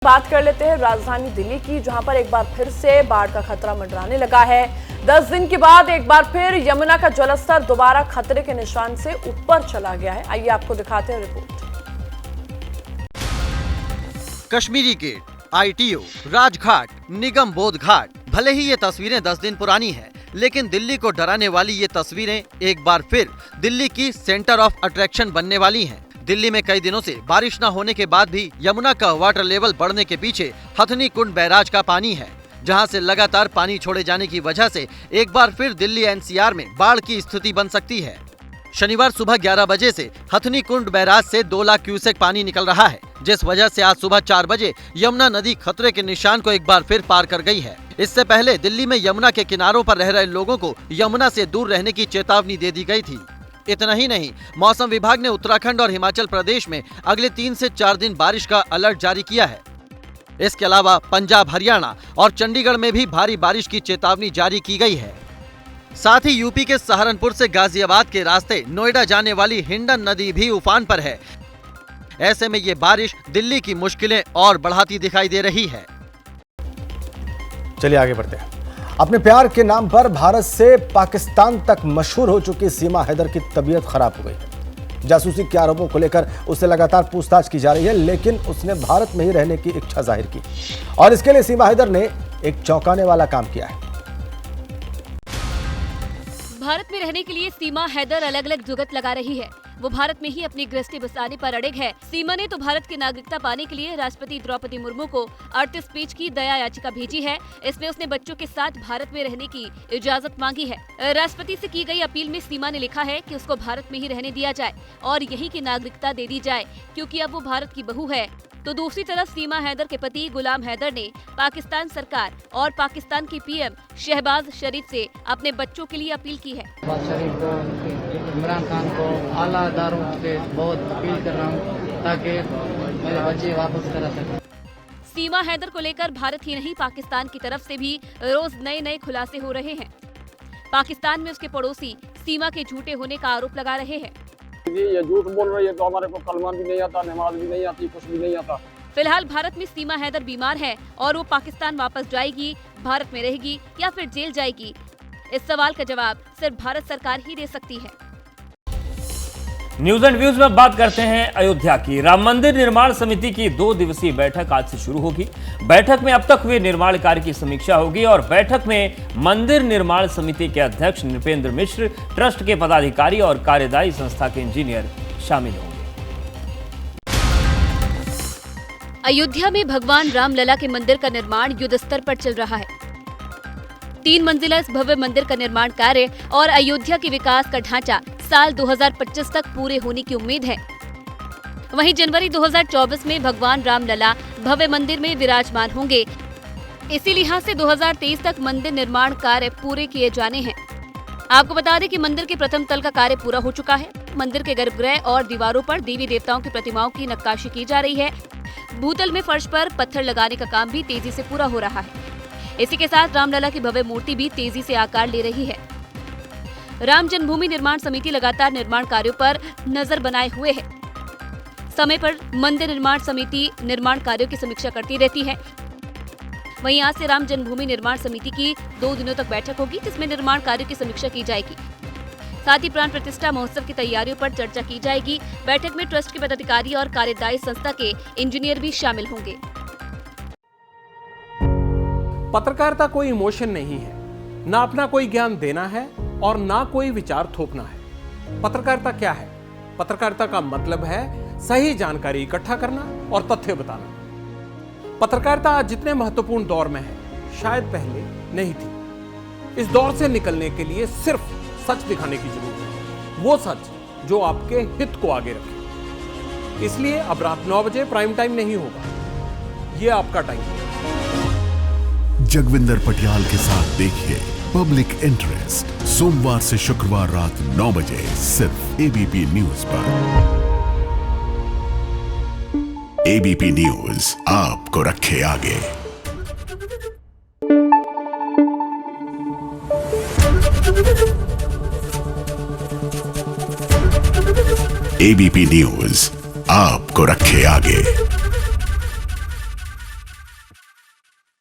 बात कर लेते हैं राजधानी दिल्ली की, जहां पर एक बार फिर से बाढ़ का खतरा मंडराने लगा है। 10 दिन के बाद एक बार फिर यमुना का जलस्तर दोबारा खतरे के निशान से ऊपर चला गया है। आइए आपको दिखाते हैं report. Kashmiri Gate, ITO, Rajghat, Nigam Bodh Ghat, भले ही ये तस्वीरें 10 दिन पुरानी हैं, लेकिन दिल्ली को डराने वाली ये तस्वीरें एक बार फिर दिल्ली की सेंटर ऑफ अट्रैक्शन बनने वाली हैं। दिल्ली में कई दिनों से बारिश न होने के बाद भी यमुना का वाटर लेवल बढ़ने के पीछे हथनी कुंड बैराज का पानी है, जहां से लगातार पानी छोड़े जाने की वजह से एक बार फिर दिल्ली NCR में बाढ़ की स्थिति बन सकती है। शनिवार सुबह 11 बजे से हथनी कुंड बैराज से 2 लाख क्यूसेक पानी निकल रहा है, जिस वजह से आज सुबह 4 बजे यमुना नदी खतरे के निशान को एक बार फिर पार कर गई है। इससे पहले दिल्ली में यमुना के किनारों पर रह रहे लोगों को यमुना से दूर रहने की चेतावनी दे दी गई थी। इतना ही नहीं, मौसम विभाग ने उत्तराखंड और हिमाचल प्रदेश में अगले 3 से 4 दिन बारिश का अलर्ट जारी किया है। इसके अलावा पंजाब, हरियाणा और चंडीगढ़ में भी भारी बारिश की चेतावनी जारी की गई है। साथ ही यूपी के सहारनपुर से गाजियाबाद के रास्ते नोएडा जाने वाली हिंडन नदी भी उफान पर है। ऐसे में ये बारिश दिल्ली की मुश्किलें और बढ़ाती दिखाई दे रही है। चलिए आगे बढ़ते हैं। अपने प्यार के नाम पर भारत से पाकिस्तान तक मशहूर हो चुकी सीमा हैदर की तबीयत खराब हो गई है। जासूसी के आरोपों को लेकर उससे लगातार पूछताछ की जा रही है, लेकिन उसने भारत में ही रहने की इच्छा जाहिर की और इसके लिए सीमा हैदर ने एक चौंकाने वाला काम किया है। भारत में रहने के लिए सीमा हैदर अलग अलग जुगत लगा रही है। वो भारत में ही अपनी गृहस्थी बसाने पर अड़िग है। सीमा ने तो भारत की नागरिकता पाने के लिए राष्ट्रपति द्रौपदी मुर्मू को 38 पेज की दया याचिका भेजी है। इसमें उसने बच्चों के साथ भारत में रहने की इजाजत मांगी है। राष्ट्रपति से की गई अपील में सीमा ने लिखा है कि उसको भारत में ही रहने दिया जाए और यहीं की नागरिकता दे दी जाए, क्योंकि अब वो भारत की बहू है। तो दूसरी तरफ सीमा हैदर के पति गुलाम हैदर ने पाकिस्तान सरकार और पाकिस्तान की PM शहबाज शरीफ से अपने बच्चों के लिए अपील की है। शरीफ को, इमरान खान को, आला अदारों से बहुत अपील कर रहा हूँ ताकि मेरे बच्चे वापस करा सकें। सीमा हैदर को लेकर भारत ही नहीं, पाकिस्तान की तरफ से भी रोज नए खुलासे हो रहे हैं। पाकिस्तान में उसके पड़ोसी सीमा के झूठे होने का आरोप लगा रहे हैं। ये झूठ बोल रही है, तो हमारे को कलमा भी नहीं आता, नमाज भी नहीं आती, कुछ भी नहीं आता। फिलहाल भारत में सीमा हैदर बीमार है और वो पाकिस्तान वापस जाएगी, भारत में रहेगी या फिर जेल जाएगी, इस सवाल का जवाब सिर्फ भारत सरकार ही दे सकती है। न्यूज एंड व्यूज में बात करते हैं अयोध्या की। राम मंदिर निर्माण समिति की 2 दिवसीय बैठक आज से शुरू होगी। बैठक में अब तक हुए निर्माण कार्य की समीक्षा होगी और बैठक में मंदिर निर्माण समिति के अध्यक्ष नृपेंद्र मिश्र, ट्रस्ट के पदाधिकारी और कार्यदायी संस्था के इंजीनियर शामिल होंगे। अयोध्या में भगवान रामलला के मंदिर का निर्माण युद्ध स्तर पर चल रहा है। 3 मंजिला इस भव्य मंदिर का निर्माण कार्य और अयोध्या के विकास का ढांचा साल 2025 तक पूरे होने की उम्मीद है। वहीं जनवरी 2024 में भगवान रामलला भव्य मंदिर में विराजमान होंगे। इसी लिहाज से 2023 तक मंदिर निर्माण कार्य पूरे किए जाने हैं। आपको बता दें कि मंदिर के प्रथम तल का कार्य पूरा हो चुका है। मंदिर के गर्भगृह और दीवारों पर देवी देवताओं की प्रतिमाओं की नक्काशी की जा रही है। भूतल में फर्श पर पत्थर लगाने का काम भी तेजी से पूरा हो रहा है। इसी के साथ रामलला की भव्य मूर्ति भी तेजी से आकार ले रही है। राम जन्मभूमि निर्माण समिति लगातार निर्माण कार्यों पर नजर बनाए हुए है। समय पर मंदिर निर्माण समिति निर्माण कार्यों की समीक्षा करती रहती है। वहीं आज से राम जन्मभूमि निर्माण समिति की 2 दिनों तक बैठक होगी, जिसमें निर्माण कार्यों की समीक्षा की जाएगी। साथ ही प्राण प्रतिष्ठा महोत्सव की तैयारियों पर चर्चा की जाएगी। बैठक में ट्रस्ट के पदाधिकारी और कार्यदायी संस्था के इंजीनियर भी शामिल होंगे। पत्रकारिता कोई इमोशन नहीं है, ना अपना कोई ज्ञान देना है और ना कोई विचार थोपना है। पत्रकारिता क्या है? पत्रकारिता का मतलब है सही जानकारी इकट्ठा करना और तथ्य बताना। पत्रकारिता आज जितने महत्वपूर्ण दौर में है, शायद पहले नहीं थी। इस दौर से निकलने के लिए सिर्फ सच दिखाने की जरूरत है, वो सच जो आपके हित को आगे रखे। इसलिए अब रात 9 बजे प्राइम टाइम नहीं होगा, ये आपका टाइम है। जगविंदर पटियाल के साथ देखिए पब्लिक इंटरेस्ट सोमवार से शुक्रवार रात 9 बजे सिर्फ ABP न्यूज पर। ABP न्यूज आपको रखे आगे। ABP न्यूज आपको रखे आगे।